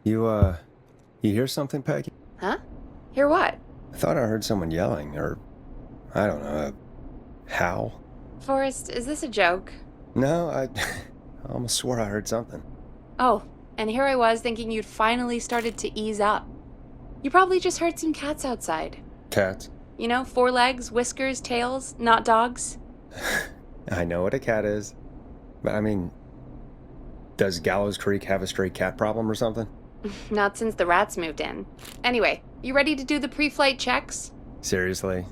You hear something, Peggy? Huh? Hear what? I thought I heard someone yelling, or, I don't know, a howl. Forrest, is this a joke? No, I almost swore I heard something. Oh, and here I was thinking you'd finally started to ease up. You probably just heard some cats outside. Cats? You know, 4 legs, whiskers, tails, not dogs. I know what a cat is. But I mean, does Gallows Creek have a stray cat problem or something? Not since the rats moved in. Anyway, you ready to do the pre-flight checks? Seriously?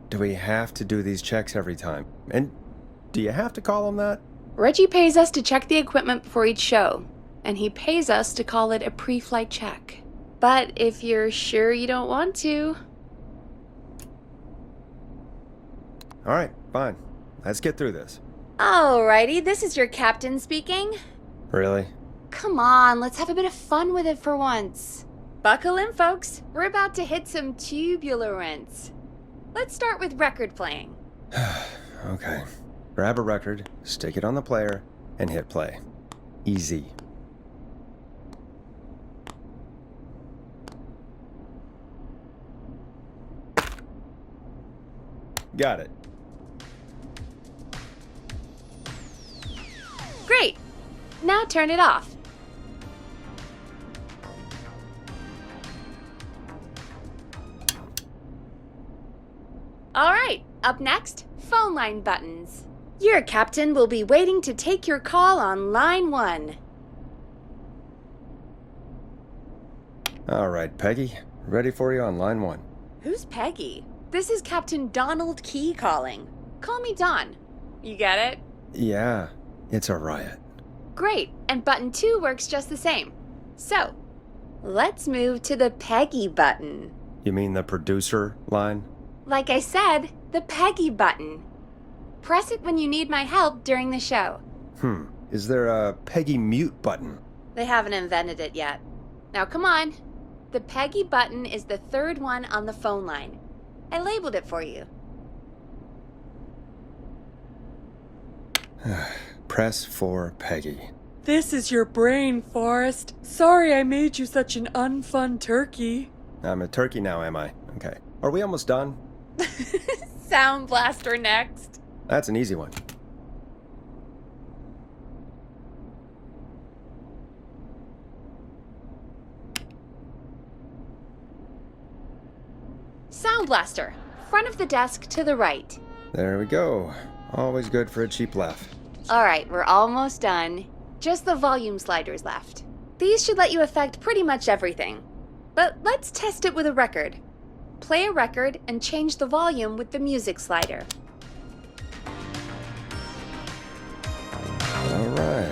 Do we have to do these checks every time? And do you have to call them that? Reggie pays us to check the equipment before each show, and he pays us to call it a pre-flight check. But if you're sure you don't want to... Alright, fine. Let's get through this. Alrighty, this is your captain speaking. Really? Come on, let's have a bit of fun with it for once. Buckle in, folks. We're about to hit some tubulance. Let's start with record playing. Okay. Grab a record, stick it on the player, and hit play. Easy. Got it. Great. Now turn it off. All right, up next, phone line buttons. Your captain will be waiting to take your call on line 1. All right, Peggy. Ready for you on line 1. Who's Peggy? This is Captain Donald Key calling. Call me Don. You get it? Yeah, it's a riot. Great, and button 2 works just the same. So, let's move to the Peggy button. You mean the producer line? Like I said, the Peggy button. Press it when you need my help during the show. Is there a Peggy mute button? They haven't invented it yet. Now come on. The Peggy button is the 3rd one on the phone line. I labeled it for you. Press for Peggy. This is your brain, Forrest. Sorry I made you such an unfun turkey. I'm a turkey now, am I? Okay. Are we almost done? Sound Blaster next. That's an easy one. Sound Blaster. Front of the desk to the right. There we go. Always good for a cheap laugh. All right, we're almost done. Just the volume sliders left. These should let you affect pretty much everything. But let's test it with a record. Play a record and change the volume with the music slider. All right.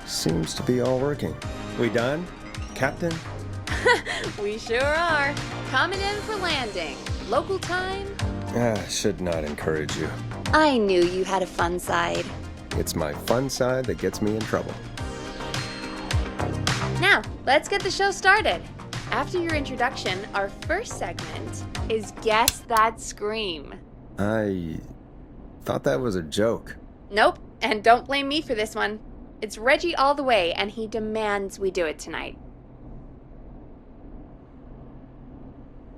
Seems to be all working. We done, Captain? We sure are. Coming in for landing. Local time? Should not encourage you. I knew you had a fun side. It's my fun side that gets me in trouble. Now, let's get the show started. After your introduction, our first segment is Guess That Scream. I thought that was a joke. Nope, and don't blame me for this one. It's Reggie all the way, and he demands we do it tonight.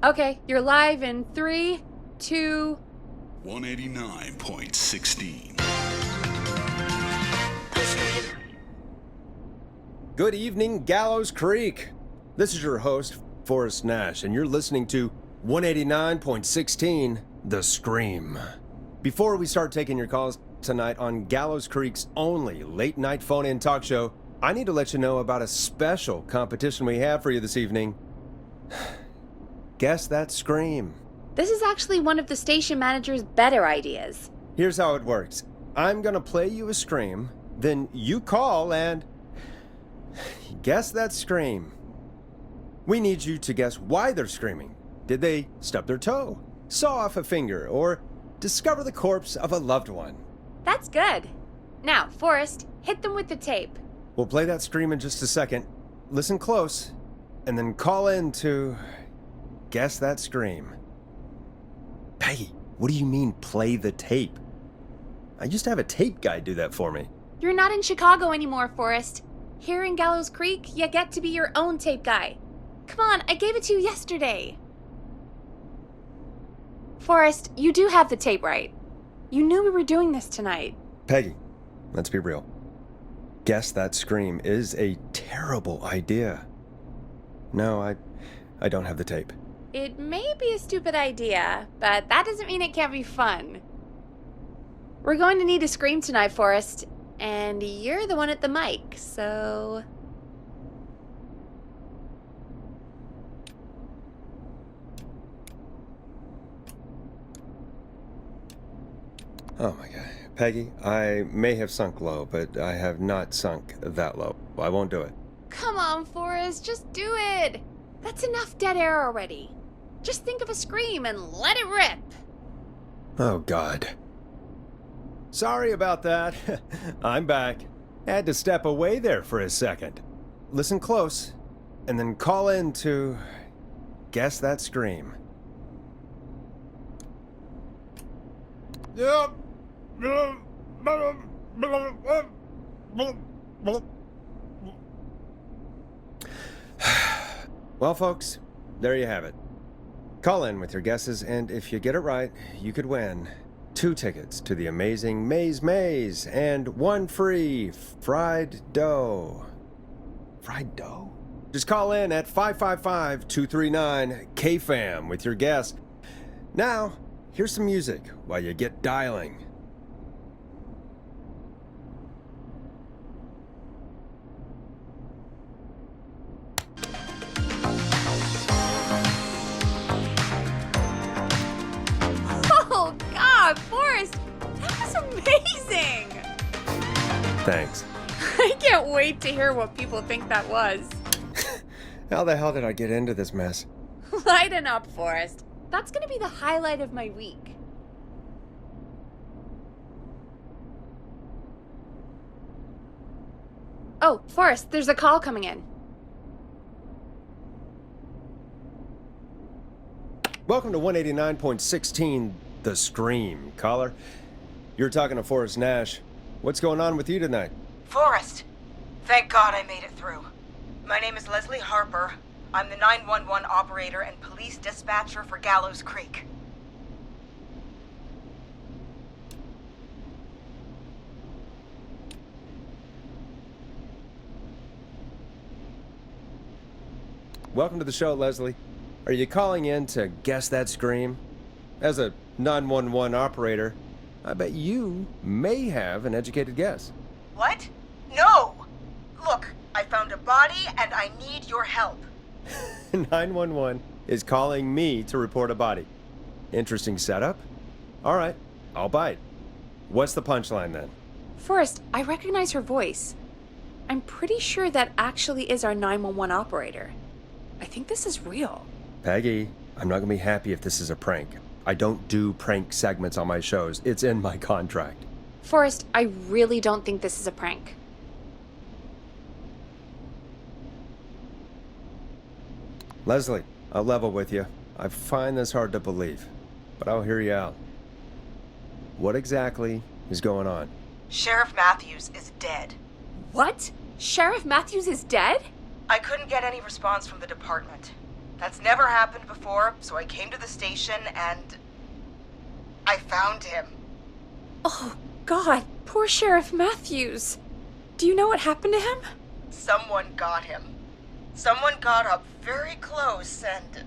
Okay, you're live in 3, 2... 189.16. Good evening, Gallows Creek. This is your host, Forrest Nash, and you're listening to 189.16, The Scream. Before we start taking your calls tonight on Gallows Creek's only late-night phone-in talk show, I need to let you know about a special competition we have for you this evening. Guess That Scream. This is actually one of the station manager's better ideas. Here's how it works. I'm gonna play you a scream, then you call and guess that scream. We need you to guess why they're screaming. Did they stub their toe, saw off a finger, or discover the corpse of a loved one? That's good. Now, Forrest, hit them with the tape. We'll play that scream in just a second. Listen close, and then call in to guess that scream. Peggy, what do you mean play the tape? I used to have a tape guy do that for me. You're not in Chicago anymore, Forrest. Here in Gallows Creek, you get to be your own tape guy. Come on, I gave it to you yesterday. Forrest, you do have the tape right. You knew we were doing this tonight. Peggy, let's be real. Guess That Scream is a terrible idea. No, I don't have the tape. It may be a stupid idea, but that doesn't mean it can't be fun. We're going to need a scream tonight, Forrest, and you're the one at the mic, so... Oh my god. Peggy, I may have sunk low, but I have not sunk that low. I won't do it. Come on, Forrest, just do it! That's enough dead air already. Just think of a scream and let it rip! Oh god. Sorry about that. I'm back. Had to step away there for a second. Listen close, and then call in to Guess That Scream. Yep. Well, folks, there you have it. Call in with your guesses, and if you get it right, you could win 2 tickets to the amazing Maze and 1 free fried dough. Fried dough? Just call in at 555-239-KFAM with your guess. Now, here's some music while you get dialing. Oh, God, Forrest, that was amazing! Thanks. I can't wait to hear what people think that was. How the hell did I get into this mess? Lighten up, Forrest. That's gonna be the highlight of my week. Oh, Forrest, there's a call coming in. Welcome to 189.16 The Scream. Caller, you're talking to Forrest Nash. What's going on with you tonight? Forrest! Thank God I made it through. My name is Leslie Harper. I'm the 911 operator and police dispatcher for Gallows Creek. Welcome to the show, Leslie. Are you calling in to Guess That Scream? As a 911 operator, I bet you may have an educated guess. What? No! Look, I found a body and I need your help. 911 is calling me to report a body. Interesting setup. All right, I'll bite. What's the punchline then? Forrest, I recognize her voice. I'm pretty sure that actually is our 911 operator. I think this is real. Peggy, I'm not gonna be happy if this is a prank. I don't do prank segments on my shows. It's in my contract. Forrest, I really don't think this is a prank. Leslie, I'll level with you. I find this hard to believe, but I'll hear you out. What exactly is going on? Sheriff Matthews is dead. What? Sheriff Matthews is dead? I couldn't get any response from the department. That's never happened before, so I came to the station and I found him. Oh, God, poor Sheriff Matthews. Do you know what happened to him? Someone got him. Someone got up very close and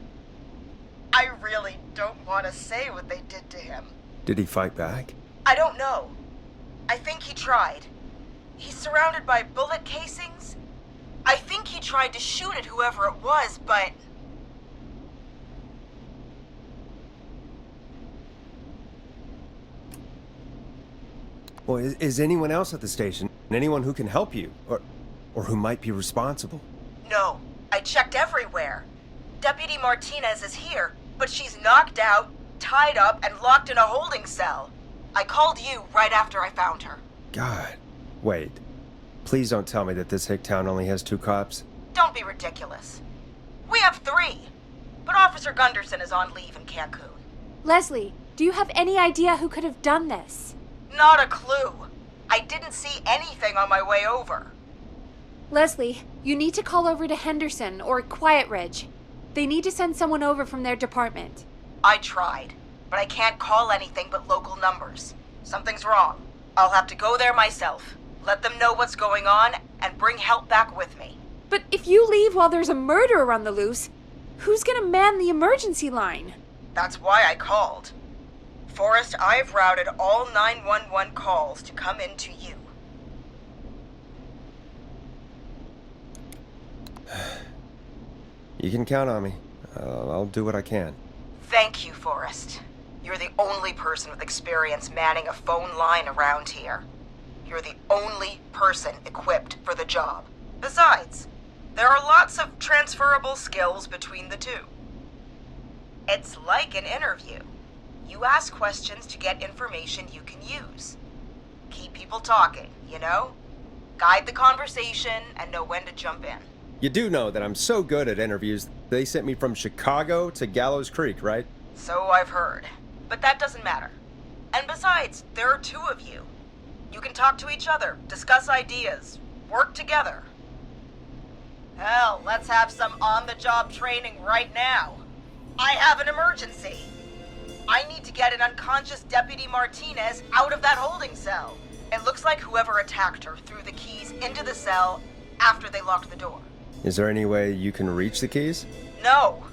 I really don't want to say what they did to him. Did he fight back? I don't know. I think he tried. He's surrounded by bullet casings. I think he tried to shoot at whoever it was, but... Well, is anyone else at the station? Anyone who can help you? Or who might be responsible? No, I checked everywhere. Deputy Martinez is here, but she's knocked out, tied up, and locked in a holding cell. I called you right after I found her. God. Wait. Please don't tell me that this hick town only has 2 cops. Don't be ridiculous. We have 3, but Officer Gunderson is on leave in Cancun. Leslie, do you have any idea who could have done this? Not a clue. I didn't see anything on my way over. Leslie, you need to call over to Henderson or Quiet Ridge. They need to send someone over from their department. I tried, but I can't call anything but local numbers. Something's wrong. I'll have to go there myself, let them know what's going on, and bring help back with me. But if you leave while there's a murderer on the loose, who's gonna man the emergency line? That's why I called. Forrest, I've routed all 911 calls to come in to you. You can count on me. I'll do what I can. Thank you, Forrest. You're the only person with experience manning a phone line around here. You're the only person equipped for the job. Besides, there are lots of transferable skills between the two. It's like an interview. You ask questions to get information you can use. Keep people talking, you know? Guide the conversation and know when to jump in. You do know that I'm so good at interviews, they sent me from Chicago to Gallows Creek, right? So I've heard. But that doesn't matter. And besides, there are two of you. You can talk to each other, discuss ideas, work together. Hell, let's have some on-the-job training right now. I have an emergency. I need to get an unconscious Deputy Martinez out of that holding cell. It looks like whoever attacked her threw the keys into the cell after they locked the door. Is there any way you can reach the keys? No.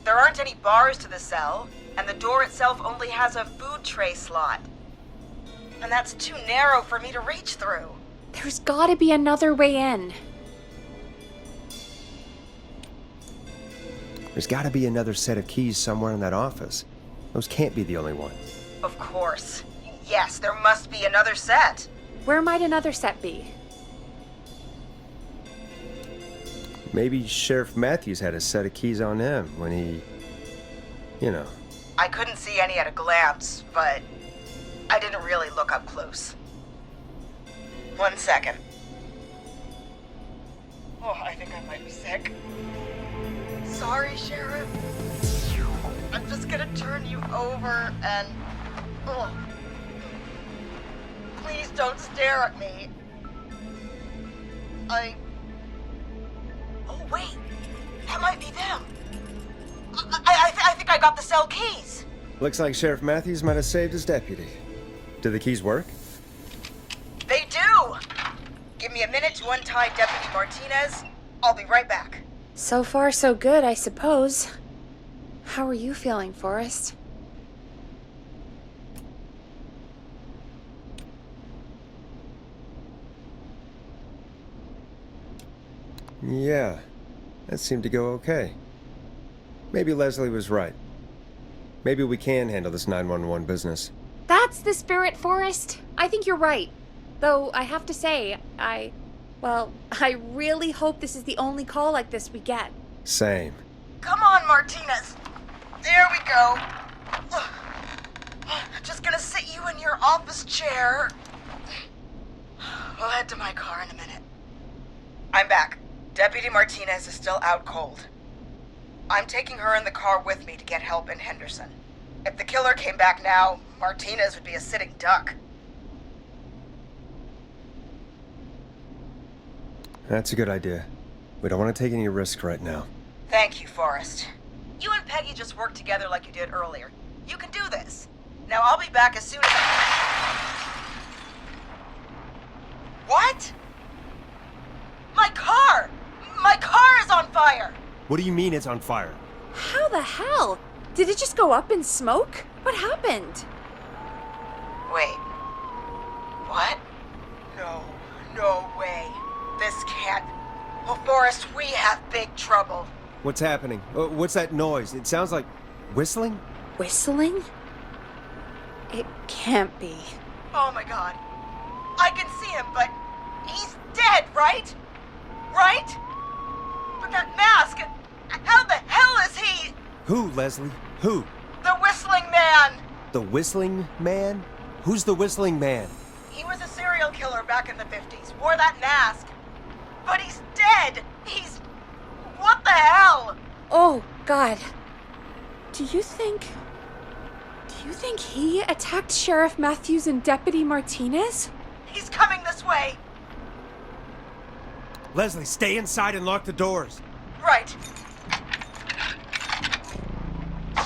There aren't any bars to the cell, and the door itself only has a food tray slot. And that's too narrow for me to reach through. There's gotta be another way in. There's gotta be another set of keys somewhere in that office. Those can't be the only ones. Of course. Yes, there must be another set. Where might another set be? Maybe Sheriff Matthews had a set of keys on him when he... you know. I couldn't see any at a glance, but I didn't really look up close. 1 second. Oh, I think I might be sick. Sorry, Sheriff. I'm just gonna turn you over and... Oh. Please don't stare at me. Oh, wait. That might be them. I think I got the cell keys. Looks like Sheriff Matthews might have saved his deputy. Do the keys work? They do! Give me a minute to untie Deputy Martinez. I'll be right back. So far, so good, I suppose. How are you feeling, Forrest? Yeah, that seemed to go okay. Maybe Leslie was right. Maybe we can handle this 911 business. That's the spirit, Forrest. I think you're right. Though, I have to say, I really hope this is the only call like this we get. Same. Come on, Martinez. There we go. Just gonna sit you in your office chair. We'll head to my car in a minute. I'm back. Deputy Martinez is still out cold. I'm taking her in the car with me to get help in Henderson. If the killer came back now, Martinez would be a sitting duck. That's a good idea. We don't want to take any risks right now. Thank you, Forrest. You and Peggy just worked together like you did earlier. You can do this. Now I'll be back as soon as What? My car! My car is on fire! What do you mean it's on fire? How the hell? Did it just go up in smoke? What happened? Wait. What? No way. This can't... Well, Forrest, we have big trouble. What's happening? What's that noise? It sounds like whistling? Whistling? It can't be. Oh my god. I can see him, but he's dead, right? Right? But that mask, how the hell is he? Who, Leslie? Who? The Whistling Man! The Whistling Man? Who's the Whistling Man? He was a serial killer back in the 50s, wore that mask. But he's dead! He's... What the hell? Oh, God. Do you think he attacked Sheriff Matthews and Deputy Martinez? He's coming this way. Leslie, stay inside and lock the doors. Right.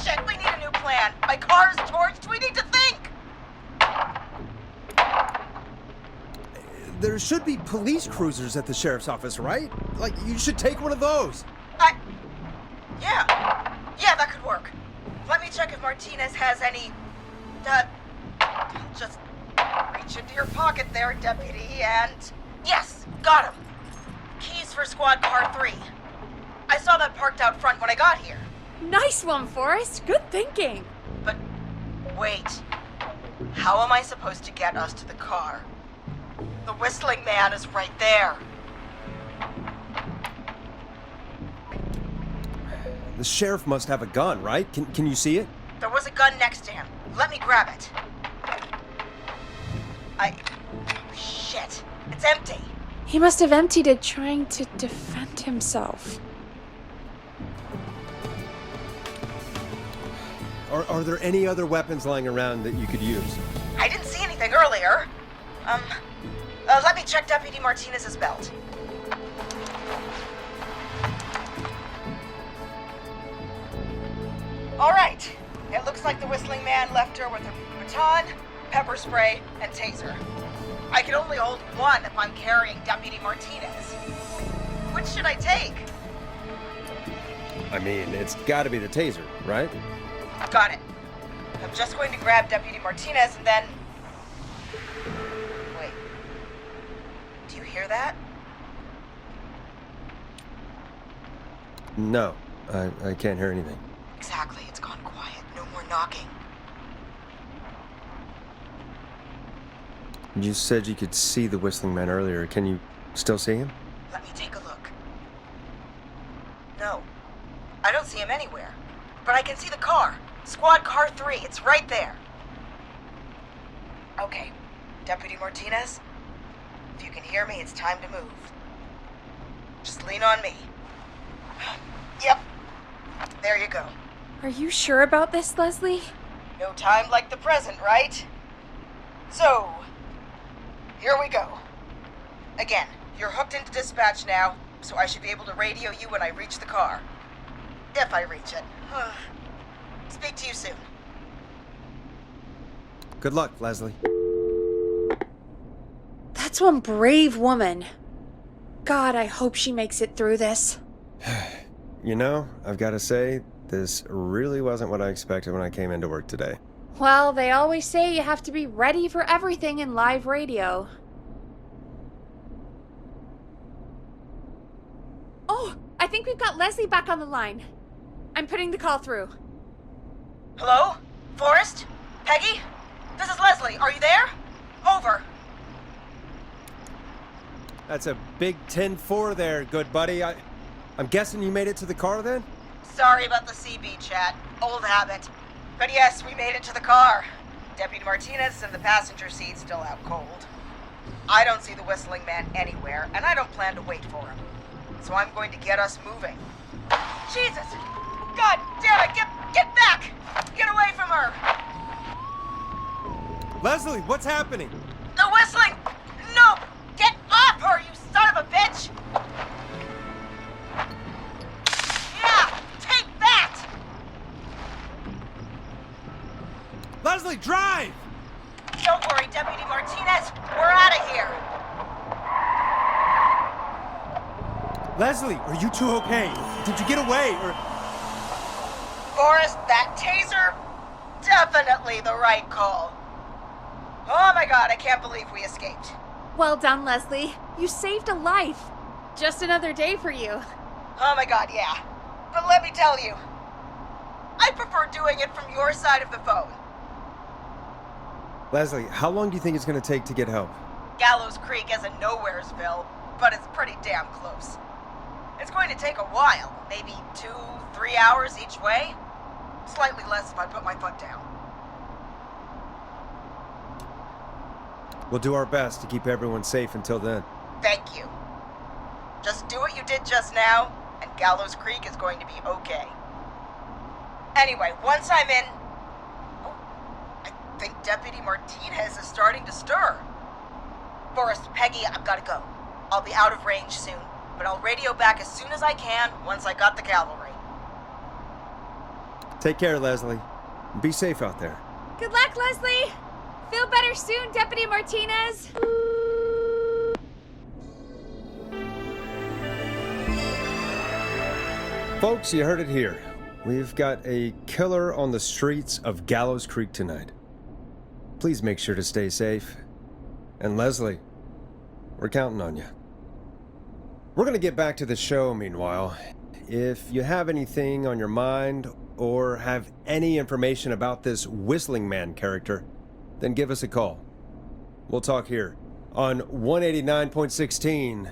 Shit, we need a new plan. My car's torched. We need to think. There should be police cruisers at the sheriff's office, right? Like, you should take one of those. Yeah, that could work. Let me check if Martinez has any, just reach into your pocket there, Deputy, and... Yes, got him. Keys for Squad Car 3. I saw that parked out front when I got here. Nice one, Forrest. Good thinking. But, wait. How am I supposed to get us to the car? The Whistling Man is right there. The sheriff must have a gun, right? Can you see it? There was a gun next to him. Let me grab it. Shit. It's empty. He must have emptied it trying to defend himself. Are there any other weapons lying around that you could use? I didn't see anything earlier. Let me check Deputy Martinez's belt. All right. It looks like the Whistling Man left her with a baton, pepper spray, and taser. I can only hold one if I'm carrying Deputy Martinez. Which should I take? I mean, it's gotta be the taser, right? Got it. I'm just going to grab Deputy Martinez and then... Wait. Do you hear that? No, I can't hear anything. Exactly. It's gone quiet. No more knocking. You said you could see the Whistling Man earlier. Can you still see him? Let me take a look. No. I don't see him anywhere. But I can see the car. Squad Car 3. It's right there. Okay. Deputy Martinez, if you can hear me, it's time to move. Just lean on me. Yep. There you go. Are you sure about this, Leslie? No time like the present, right? So, here we go. Again, you're hooked into dispatch now, so I should be able to radio you when I reach the car. If I reach it. Speak to you soon. Good luck, Leslie. That's one brave woman. God, I hope she makes it through this. You know, I've got to say, this really wasn't what I expected when I came into work today. Well, they always say you have to be ready for everything in live radio. Oh, I think we've got Leslie back on the line. I'm putting the call through. Hello? Forrest? Peggy? This is Leslie. Are you there? Over. That's a big 10-4 there, good buddy. I'm guessing you made it to the car then? Sorry about the CB chat. Old habit. But yes, we made it to the car. Deputy Martinez is in the passenger seat, still out cold. I don't see the Whistling Man anywhere, and I don't plan to wait for him. So I'm going to get us moving. Jesus! God damn it! Get back! Get away from her! Leslie, what's happening? The Whistling! No! Get off her, you son of a bitch! Yeah! Take that! Leslie, drive! Don't worry, Deputy Martinez. We're out of here. Leslie, are you two okay? Did you get away, or... Forrest, that taser? Definitely the right call. Oh my god, I can't believe we escaped. Well done, Leslie. You saved a life. Just another day for you. Oh my god, yeah. But let me tell you, I prefer doing it from your side of the phone. Leslie, how long do you think it's going to take to get help? Gallows Creek isn't Nowheresville, but it's pretty damn close. It's going to take a while, maybe 2-3 hours each way. Slightly less if I put my foot down. We'll do our best to keep everyone safe until then. Thank you. Just do what you did just now, and Gallows Creek is going to be okay. Anyway, once I'm in... Oh, I think Deputy Martinez is starting to stir. Forrest, Peggy, I've got to go. I'll be out of range soon. but I'll radio back as soon as I can once I got the cavalry. Take care, Leslie. Be safe out there. Good luck, Leslie! Feel better soon, Deputy Martinez! Folks, you heard it here. We've got a killer on the streets of Gallows Creek tonight. Please make sure to stay safe. And Leslie, we're counting on you. We're gonna get back to the show meanwhile. If you have anything on your mind or have any information about this Whistling Man character, then give us a call. We'll talk here on 189.16,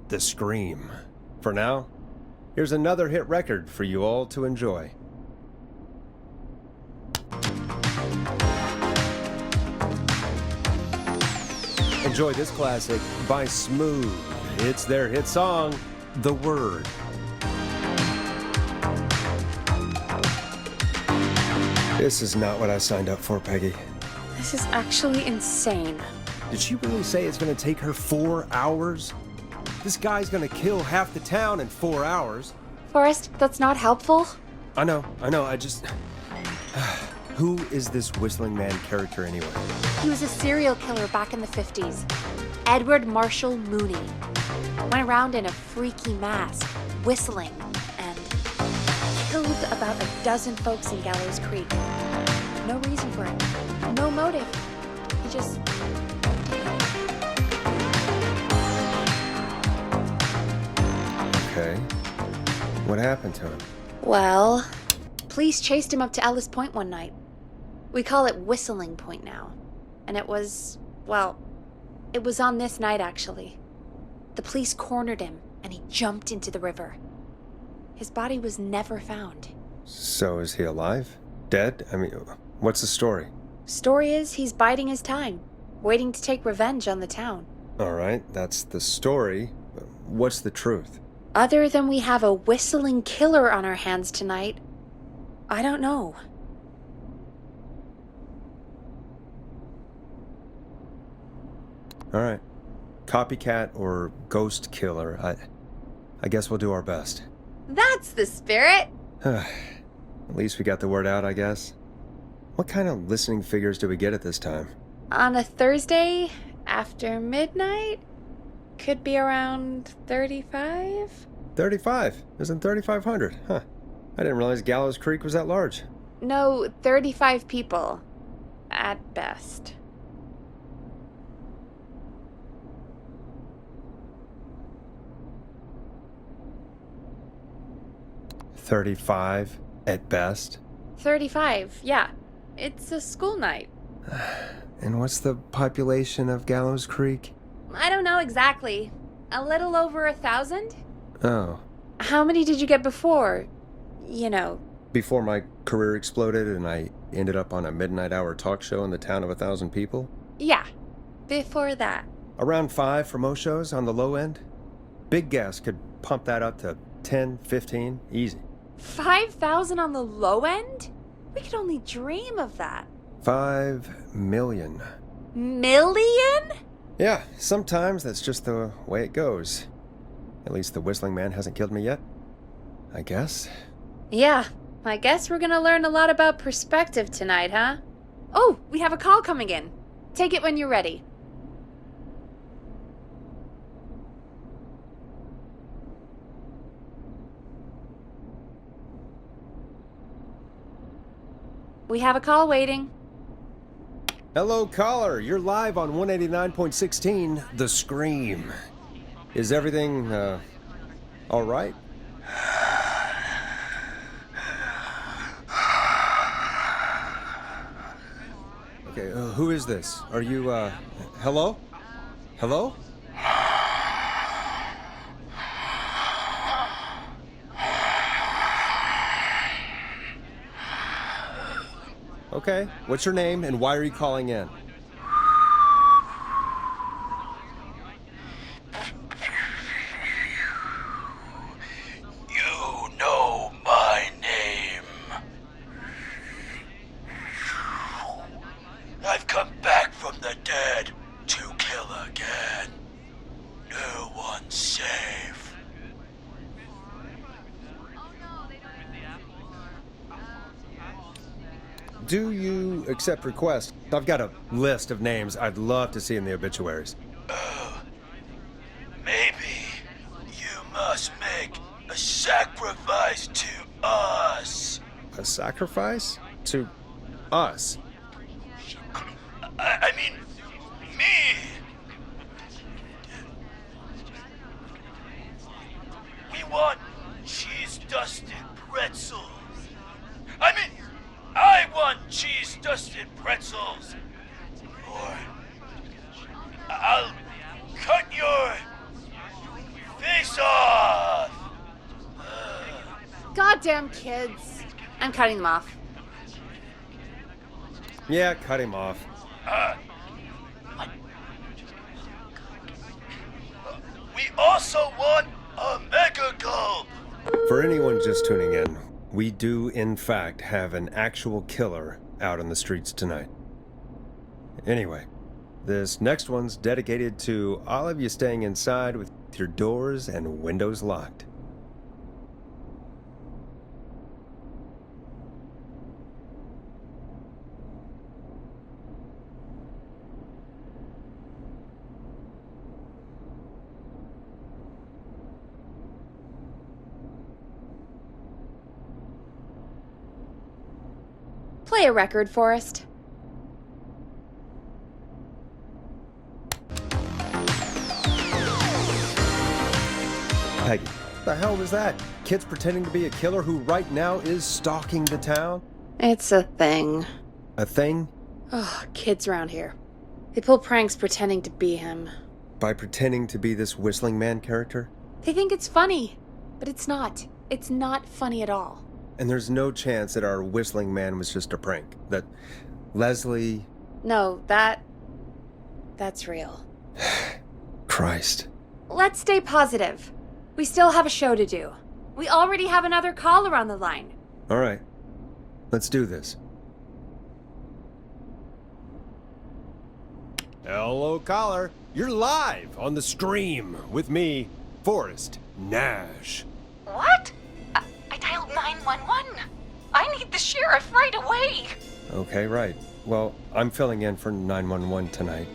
The Scream. For now, here's another hit record for you all to enjoy. Enjoy this classic by Smooth. It's their hit song, The Word. This is not what I signed up for, Peggy. This is actually insane. Did she really say it's gonna take her 4 hours? This guy's gonna kill half the town in 4 hours. Forrest, that's not helpful. I know, I just... Who is this Whistling Man character anyway? He was a serial killer back in the 50s. Edward Marshall Mooney. Went around in a freaky mask, whistling, and killed about a dozen folks in Gallows Creek. No reason for it. No motive. He just... Okay. What happened to him? Well, police chased him up to Ellis Point one night. We call it Whistling Point now. And it was, well, it was on this night actually. The police cornered him and he jumped into the river. His body was never found. So is he alive? Dead? I mean, what's the story? Story is he's biding his time, waiting to take revenge on the town. All right, that's the story. What's the truth? Other than we have a whistling killer on our hands tonight, I don't know. All right. Copycat or ghost killer, I guess we'll do our best. That's the spirit! At least we got the word out, I guess. What kind of listening figures do we get at this time? On a Thursday after midnight? Could be around 35? 35? Isn't 3,500? Huh. I didn't realize Gallows Creek was that large. No, 35 people. At best. $35 at best? 35, yeah. It's a school night. And what's the population of Gallows Creek? I don't know exactly. A little over 1,000? Oh. How many did you get before? You know. Before my career exploded and I ended up on a midnight hour talk show in the town of 1,000 people? Yeah. Before that. Around 5 for most shows on the low end. Big Gas could pump that up to 10, 15, easy. 5,000 on the low end? We could only dream of that. 5 million. Million? Yeah, sometimes that's just the way it goes. At least the Whistling Man hasn't killed me yet. I guess. Yeah, I guess we're gonna learn a lot about perspective tonight, huh? Oh, we have a call coming in. Take it when you're ready. We have a call waiting. Hello, caller. You're live on 189.16, The Scream. Is everything, all right? Okay, who is this? Are you, hello? Hello? Okay, what's your name and why are you calling in? You know my name. I've come back from the dead to kill again. No one's safe. do you accept requests? I've got a list of names I'd love to see in the obituaries. Maybe you must make a sacrifice to us. A sacrifice? To us? I mean, me. We want cheese-dusted pretzels. I want cheese-dusted pretzels. Or I'll cut your face off. Goddamn kids. I'm cutting them off. Yeah, cut him off. We also want a mega gulp. For anyone just tuning in, we do in fact have an actual killer out on the streets tonight. Anyway, this next one's dedicated to all of you staying inside with your doors and windows locked. Play a record, Forrest. Peggy, what the hell was that? Kids pretending to be a killer who right now is stalking the town? It's a thing. A thing? Oh, kids around here. They pull pranks pretending to be him. By pretending to be this Whistling Man character? They think it's funny, but it's not. It's not funny at all. And there's no chance that our Whistling Man was just a prank. That Leslie... No, that's real. Christ. Let's stay positive. We still have a show to do. We already have another caller on the line. All right. Let's do this. Hello, caller. You're live on the stream with me, Forrest Nash. What? I dialed 911. I need the sheriff right away. Okay, right. Well, I'm filling in for 911 tonight.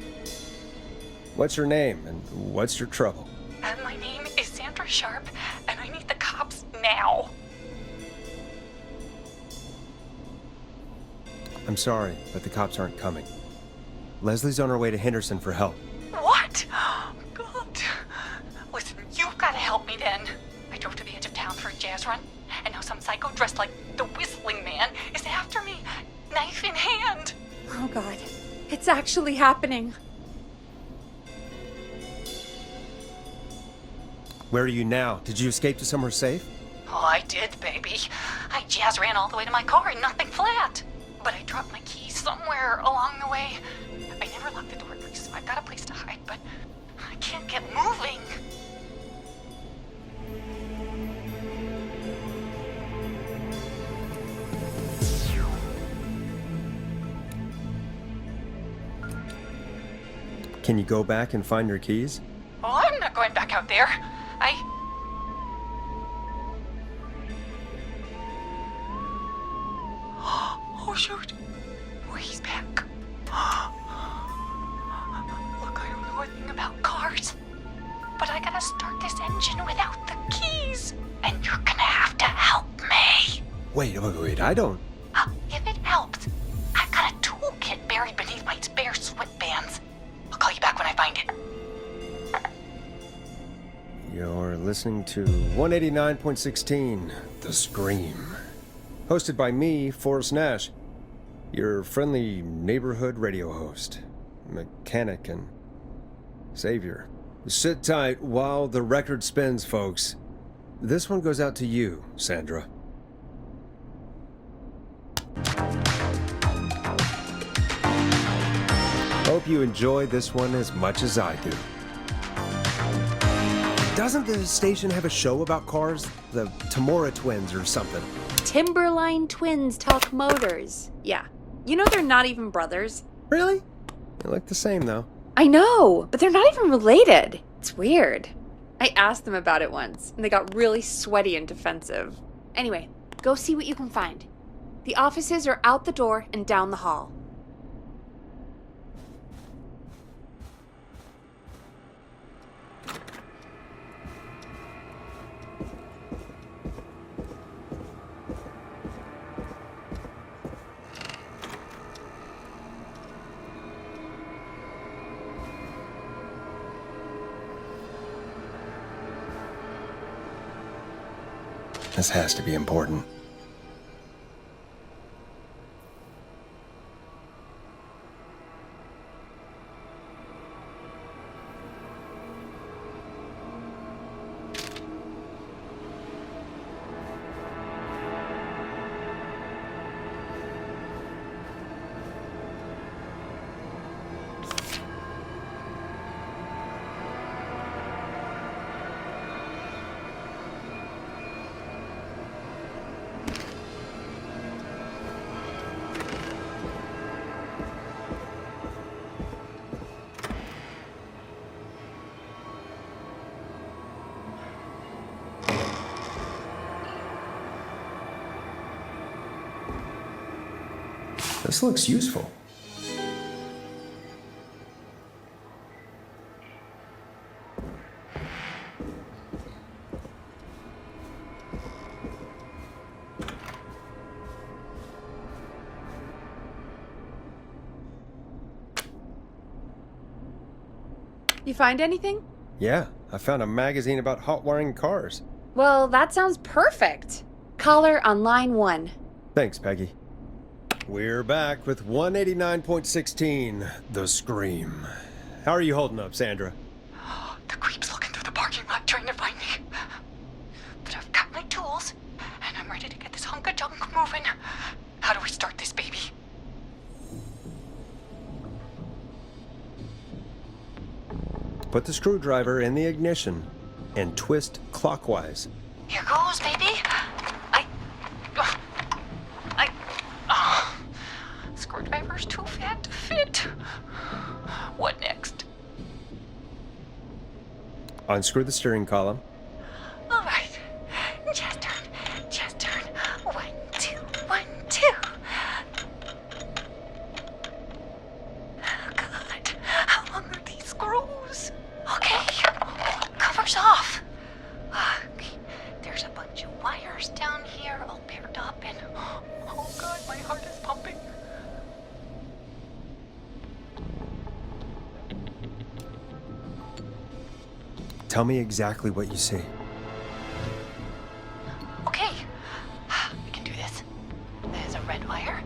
What's your name and what's your trouble? My name is Sandra Sharp, and I need the cops now. I'm sorry, but the cops aren't coming. Leslie's on her way to Henderson for help. What? God. Listen, you've got to help me then. I drove to the edge of town for a jazz run, and now some psycho dressed like the Whistling Man is after me, knife in hand. Oh, God. It's actually happening. Where are you now? Did you escape to somewhere safe? Oh, I did, baby. I jazz ran all the way to my car in nothing flat. But I dropped my keys somewhere along the way. I never locked the door, so I've got a place to hide, but I can't get moving. Can you go back and find your keys? Oh, I'm not going back out there. Oh, shoot. Oh, he's back. Look, I don't know a thing about cars, but I gotta start this engine without the keys. And you're gonna have to help me. Wait, I don't... If it helps, I've got a toolkit buried beneath my spare sweatbands. I'll call you back when I find it. You're listening to 189.16, The Scream. Hosted by me, Forrest Nash, your friendly neighborhood radio host, mechanic, and savior. Sit tight while the record spins, folks. This one goes out to you, Sandra. Hope you enjoy this one as much as I do. Doesn't the station have a show about cars? The Tamora twins or something? Timberline twins talk motors. Yeah. You know they're not even brothers. Really? They look the same, though. I know, but they're not even related. It's weird. I asked them about it once, and they got really sweaty and defensive. Anyway, go see what you can find. The offices are out the door and down the hall. This has to be important. This looks useful. You find anything? Yeah, I found a magazine about hot wiring cars. Well, that sounds perfect. Caller on line 1. Thanks, Peggy. We're back with 189.16, The Scream. How are you holding up, Sandra? The creep's looking through the parking lot trying to find me. But I've got my tools, and I'm ready to get this hunk of junk moving. How do we start this baby? Put the screwdriver in the ignition and twist clockwise. Here goes, baby. Screwdriver's too fat to fit. What next? Unscrew the steering column. All right. Just turn. 1, 2, 1, 2. Oh, God. How long are these screws? Okay. Cover's off. Okay. There's a bunch of wires down here all paired up and... Oh, God, my heart is pumping. Tell me exactly what you see. Okay, we can do this. There's a red wire,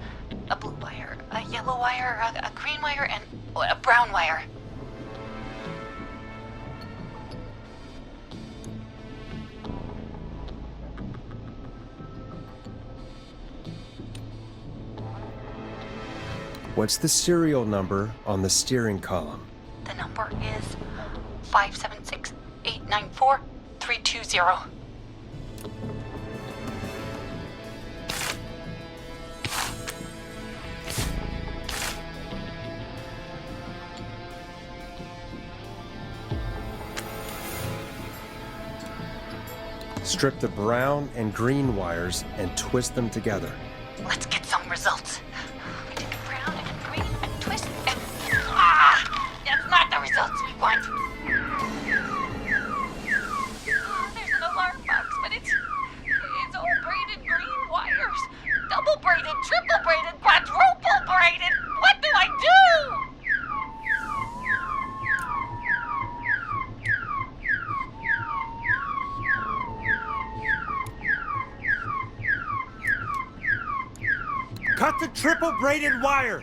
a blue wire, a yellow wire, a green wire, and a brown wire. What's the serial number on the steering column? The number is 576-894-320. Strip the brown and green wires and twist them together. Let's get some results. We did the brown and green and twist and... That's not the results we want. There's an alarm box, but it's all braided green wires. Double braided, triple braided, quadruple braided. What do I do? Cut the triple braided wire!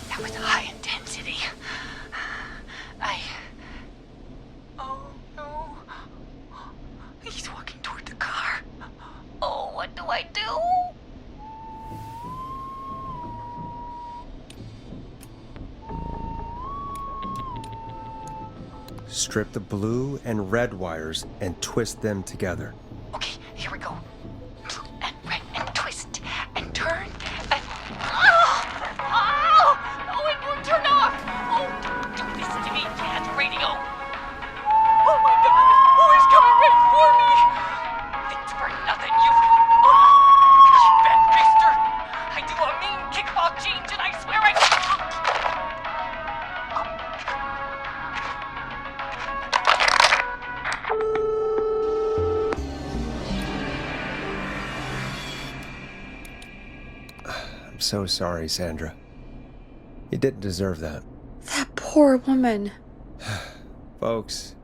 That was high intensity. Oh no. He's walking toward the car. Oh, what do I do? Strip the blue and red wires and twist them together. Okay, here we go. Blue and red and twist and turn and... Oh, it won't turn off. Oh, don't do this to me, Dad. Radio. Oh my God. Oh, he's coming right for me. Thanks for nothing, you... so sorry, Sandra. You didn't deserve that. That poor woman. Folks,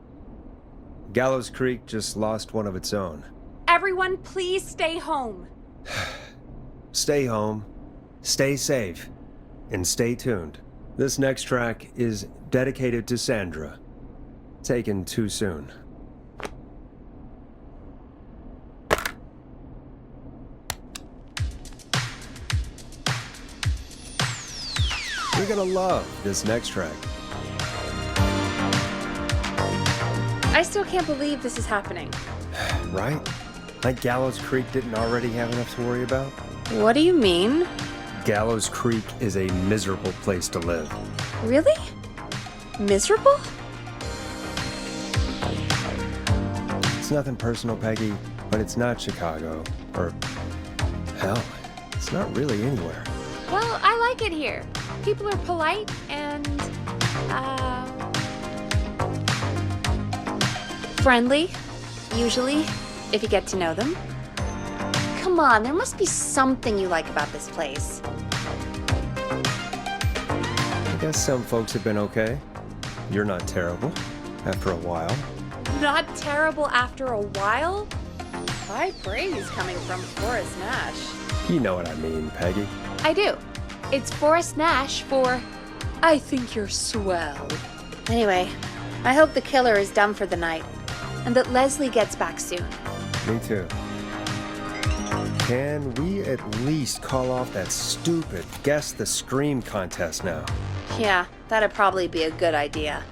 Gallows Creek just lost one of its own. Everyone, please stay home. Stay home, stay safe, and stay tuned. This next track is dedicated to Sandra. Taken too soon. You're gonna love this next track. I still can't believe this is happening. Right? Like Gallows Creek didn't already have enough to worry about? What do you mean? Gallows Creek is a miserable place to live. Really? Miserable? It's nothing personal, Peggy, but it's not Chicago. Or, hell, it's not really anywhere. Well, I like it here. People are polite and, friendly, usually, if you get to know them. Come on, there must be something you like about this place. I guess some folks have been okay. You're not terrible, after a while. Not terrible after a while? High praise coming from Forrest Nash. You know what I mean, Peggy. I do. It's Forrest Nash for I think you're swell. Anyway, I hope the killer is done for the night, and that Leslie gets back soon. Me too. Can we at least call off that stupid Guess the Scream contest now? Yeah, that'd probably be a good idea.